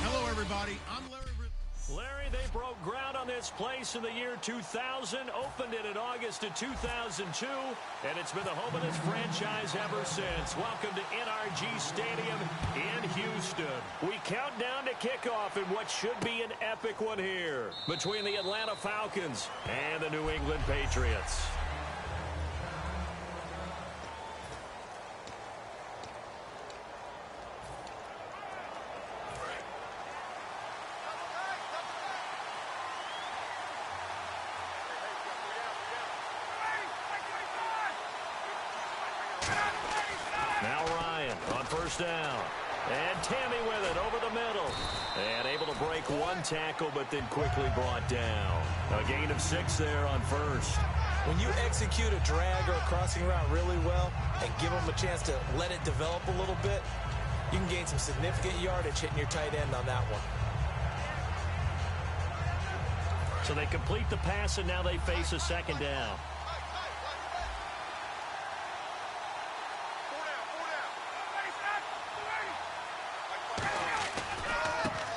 Hello, everybody. I'm Larry. Larry, they broke ground on this place in the year 2000, opened it in August of 2002, and it's been the home of this franchise ever since. Welcome to NRG Stadium in Houston. We count down to kickoff in what should be an epic one here between the Atlanta Falcons and the New England Patriots. Now Ryan on first down. And Tammy with it over the middle. And able to break one tackle, but then quickly brought down. A gain of 6 there on first. When you execute a drag or a crossing route really well and give them a chance to let it develop a little bit, you can gain some significant yardage hitting your tight end on that one. So they complete the pass, and now they face a second down.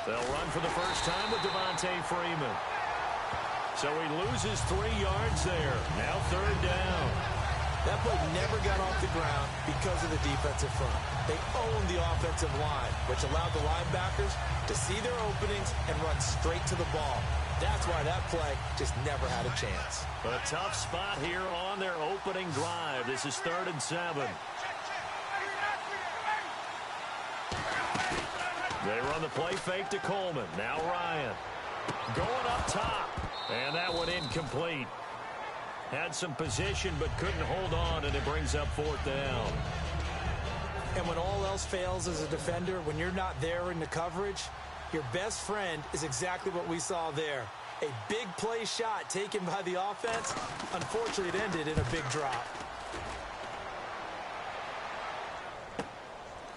They'll run for the first time with Devontae Freeman. So he loses 3 yards there. Now third down. That play never got off the ground because of the defensive front. They owned the offensive line, which allowed the linebackers to see their openings and run straight to the ball. That's why that play just never had a chance. A tough spot here on their opening drive. This is 3rd and 7. They run the play fake to Coleman. Now Ryan going up top. And that one incomplete. Had some position but couldn't hold on, and it brings up 4th down. And when all else fails as a defender, when you're not there in the coverage, your best friend is exactly what we saw there. A big play shot taken by the offense. Unfortunately, it ended in a big drop.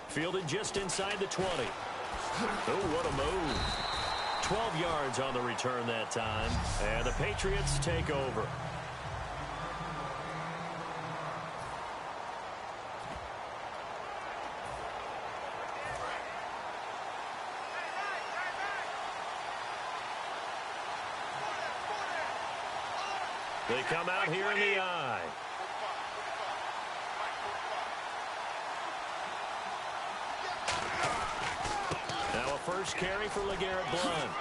Fielded just inside the 20. Oh, what a move. 12 yards on the return that time. And the Patriots take over. They come out here in the eye. Now a first carry for LeGarrette Blount.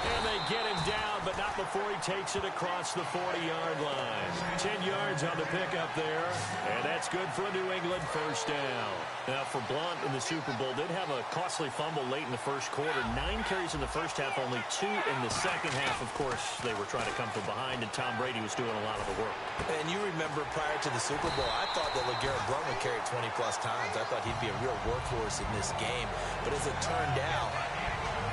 And they get him down, but not before he takes it across the 40-yard line. 10 yards on the pickup there, and that's good for a New England first down. Now, for Blount in the Super Bowl, did have a costly fumble late in the first quarter. 9 carries in the first half, only 2 in the second half. Of course, they were trying to come from behind, and Tom Brady was doing a lot of the work. And you remember prior to the Super Bowl, I thought that LeGarrette Blount would carry 20-plus times. I thought he'd be a real workhorse in this game. But as it turned out,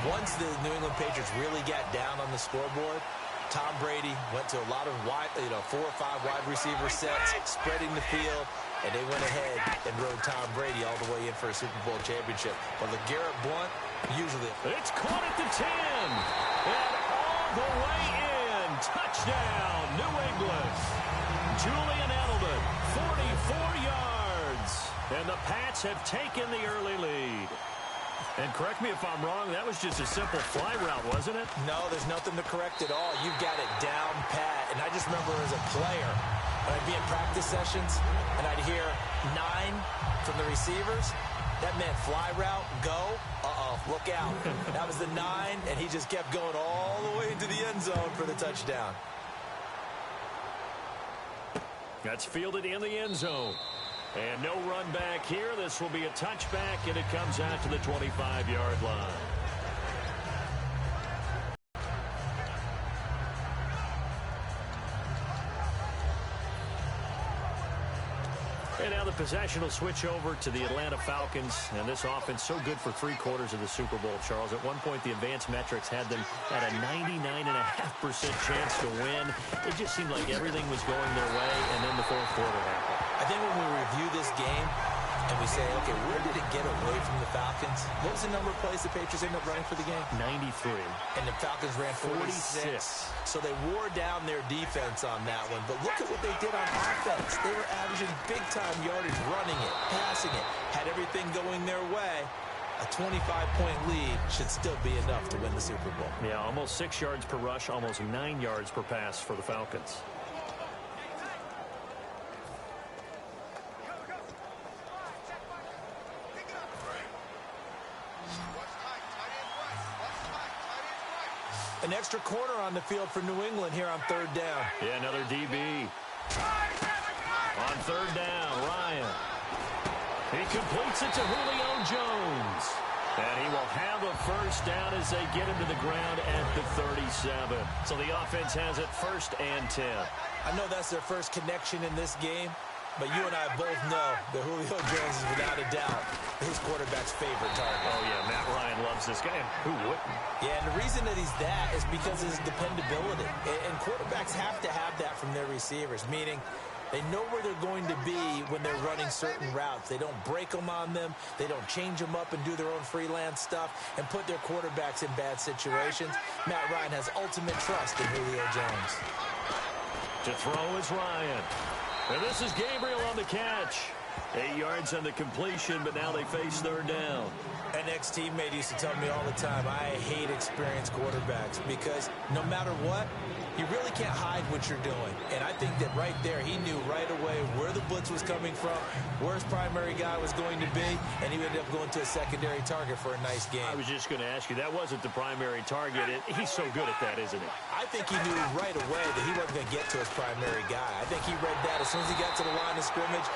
once the New England Patriots really got down on the scoreboard, Tom Brady went to a lot of 4 or 5 wide receiver sets, spreading the field, and they went ahead and rode Tom Brady all the way in for a Super Bowl championship. But LeGarrette Blount, usually... It's caught at the 10, and all the way in. Touchdown, New England. Julian Edelman, 44 yards. And the Pats have taken the early lead. And correct me if I'm wrong, that was just a simple fly route, wasn't it? No, there's nothing to correct at all. You've got it down pat. And I just remember as a player, I'd be in practice sessions, and I'd hear 9 from the receivers. That meant fly route, go, look out. That was the 9, and he just kept going all the way into the end zone for the touchdown. That's fielded in the end zone. And no run back here. This will be a touchback, and it comes out to the 25-yard line. And now the possession will switch over to the Atlanta Falcons. And this offense so good for 3 quarters of the Super Bowl, Charles. At one point, the advanced metrics had them at a 99.5% chance to win. It just seemed like everything was going their way, and then the fourth quarter happened. I think when we review this game and we say, okay, where did it get away from the Falcons? What was the number of plays the Patriots ended up running for the game? 93. And the Falcons ran 46. So they wore down their defense on that one. But look at what they did on offense. They were averaging big-time yardage, running it, passing it, had everything going their way. A 25-point lead should still be enough to win the Super Bowl. Yeah, almost 6 yards per rush, almost 9 yards per pass for the Falcons. An extra corner on the field for New England here on 3rd down. Yeah, another DB. On 3rd down, Ryan. He completes it to Julio Jones. And he will have a first down as they get him to the ground at the 37. So the offense has it 1st and 10. I know that's their first connection in this game, but you and I both know that Julio Jones is without a doubt his quarterback's favorite target. Oh, yeah, Matt Ryan loves this guy. Who wouldn't? Yeah, and the reason that he's that is because of his dependability. And quarterbacks have to have that from their receivers, meaning they know where they're going to be when they're running certain routes. They don't break them on them. They don't change them up and do their own freelance stuff and put their quarterbacks in bad situations. Matt Ryan has ultimate trust in Julio Jones. To throw is Ryan. And this is Gabriel on the catch. 8 yards on the completion, but now they face 3rd down. An ex-teammate used to tell me all the time, I hate experienced quarterbacks because no matter what, you really can't hide what you're doing. And I think that right there, he knew right away where the blitz was coming from, where his primary guy was going to be, and he ended up going to a secondary target for a nice game. I was just going to ask you, that wasn't the primary target. He's so good at that, isn't he? I think he knew right away that he wasn't going to get to his primary guy. I think he read that as soon as he got to the line of scrimmage,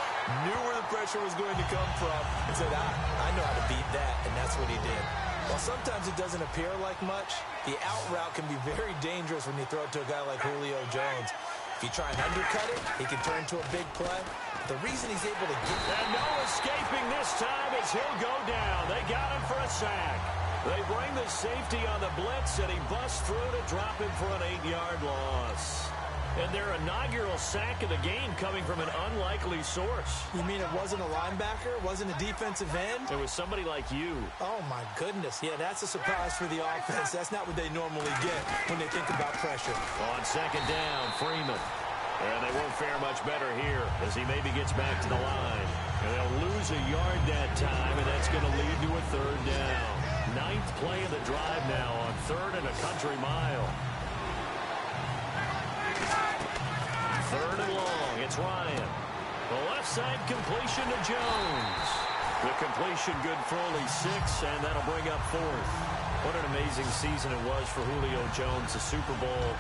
knew where the pressure was going to come from, and said, I know how to beat that, and that's what he did. While sometimes it doesn't appear like much, the out route can be very dangerous when you throw it to a guy like Julio Jones. If you try and undercut it, he can turn to a big play. The reason he's able to get... And no escaping this time as he'll go down. They got him for a sack. They bring the safety on the blitz, and he busts through to drop him for an 8-yard loss. And their inaugural sack of the game coming from an unlikely source. You mean it wasn't a linebacker? It wasn't a defensive end? It was somebody like you. Oh, my goodness. Yeah, that's a surprise for the offense. That's not what they normally get when they think about pressure. On 2nd down, Freeman. And they won't fare much better here as he maybe gets back to the line. And they'll lose a yard that time, and that's going to lead to a 3rd down. 9th play of the drive now on 3rd and a country mile. 3rd and long. It's Ryan. The left side completion to Jones. The completion good for only 6, and that'll bring up 4th. What an amazing season it was for Julio Jones. The Super Bowl,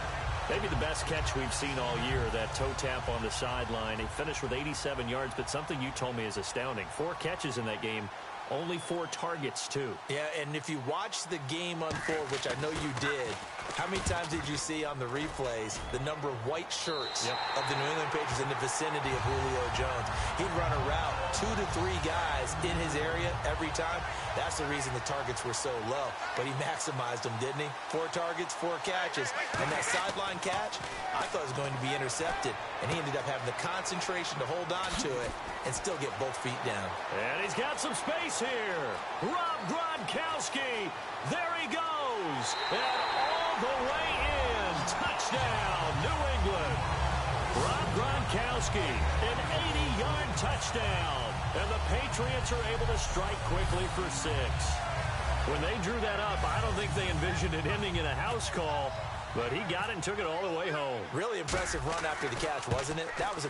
maybe the best catch we've seen all year, that toe tap on the sideline. He finished with 87 yards, but something you told me is astounding. 4 catches in that game. Only 4 targets, too. Yeah, and if you watch the game unfold, which I know you did, how many times did you see on the replays the number of white shirts of the New England Patriots in the vicinity of Julio Jones? He'd run a route, 2 to 3 guys in his area every time. That's the reason the targets were so low. But he maximized them, didn't he? 4 targets, 4 catches. And that sideline catch, I thought was going to be intercepted. And he ended up having the concentration to hold on to it and still get both feet down. And he's got some space here. Rob Gronkowski. There he goes. And all the way in. Touchdown, New England. Rob Gronkowski, an 80-yard touchdown. And the Patriots are able to strike quickly for 6. When they drew that up, I don't think they envisioned it ending in a house call. But he got it and took it all the way home. Really impressive run after the catch, wasn't it? That was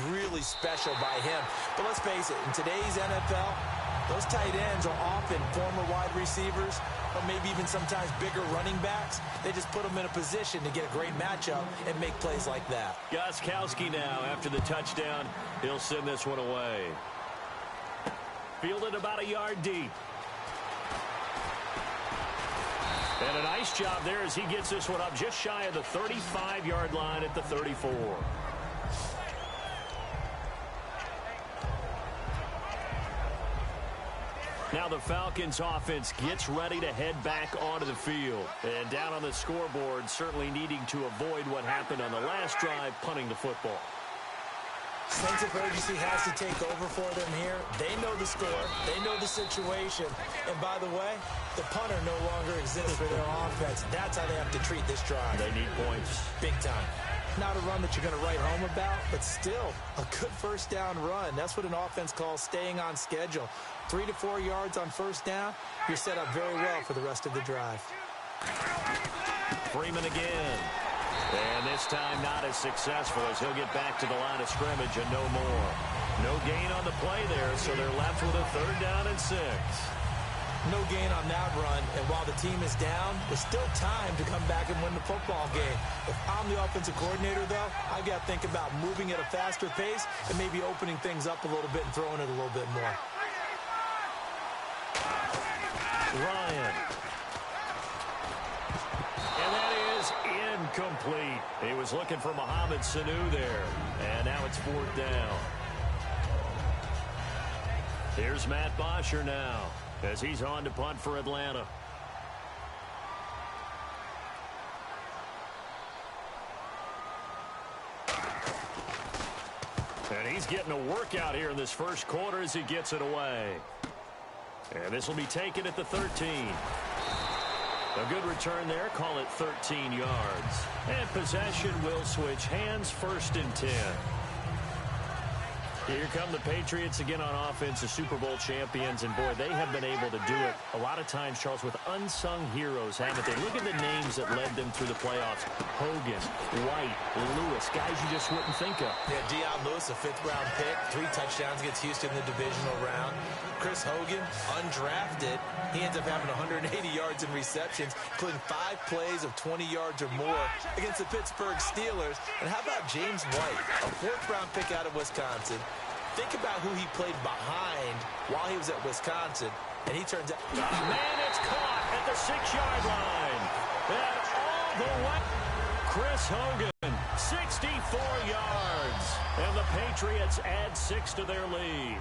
really special by him. But let's face it, in today's NFL, those tight ends are often former wide receivers or maybe even sometimes bigger running backs. They just put them in a position to get a great matchup and make plays like that. Gostkowski now, after the touchdown, he'll send this one away. Fielded about a yard deep. And a nice job there as he gets this one up just shy of the 35-yard line at the 34. Now the Falcons offense gets ready to head back onto the field. And down on the scoreboard, certainly needing to avoid what happened on the last drive, punting the football. Sense of urgency has to take over for them here. They know the score. They know the situation. And by the way, the punter no longer exists for their offense. That's how they have to treat this drive. They need points. Big time. Not a run that you're going to write home about, but still a good first down run. That's what an offense calls staying on schedule. 3 to 4 yards on first down, you're set up very well for the rest of the drive. Freeman again. And this time not as successful as he'll get back to the line of scrimmage and no more. No gain on the play there, so they're left with a 3rd down and 6. No gain on that run, and while the team is down, there's still time to come back and win the football game. If I'm the offensive coordinator, though, I've got to think about moving at a faster pace and maybe opening things up a little bit and throwing it a little bit more. Ryan. And that is incomplete. He was looking for Mohamed Sanu there. And now it's 4th down. Here's Matt Bosher now as he's on to punt for Atlanta. And he's getting a workout here in this first quarter as he gets it away. And this will be taken at the 13. A good return there. Call it 13 yards. And possession will switch hands, 1st and 10. Here come the Patriots again on offense, the Super Bowl champions. And, boy, they have been able to do it a lot of times, Charles, with unsung heroes, haven't they? Look at the names that led them through the playoffs. Hogan, White, Lewis, guys you just wouldn't think of. Yeah, Deion Lewis, a 5th-round pick, 3 touchdowns against Houston in the divisional round. Chris Hogan, undrafted. He ends up having 180 yards in receptions, including 5 plays of 20 yards or more against the Pittsburgh Steelers. And how about James White, a 4th-round pick out of Wisconsin? Think about who he played behind while he was at Wisconsin, and he turns out... Man, it's caught at the 6-yard line. And all the way, Chris Hogan, 64 yards. And the Patriots add 6 to their lead.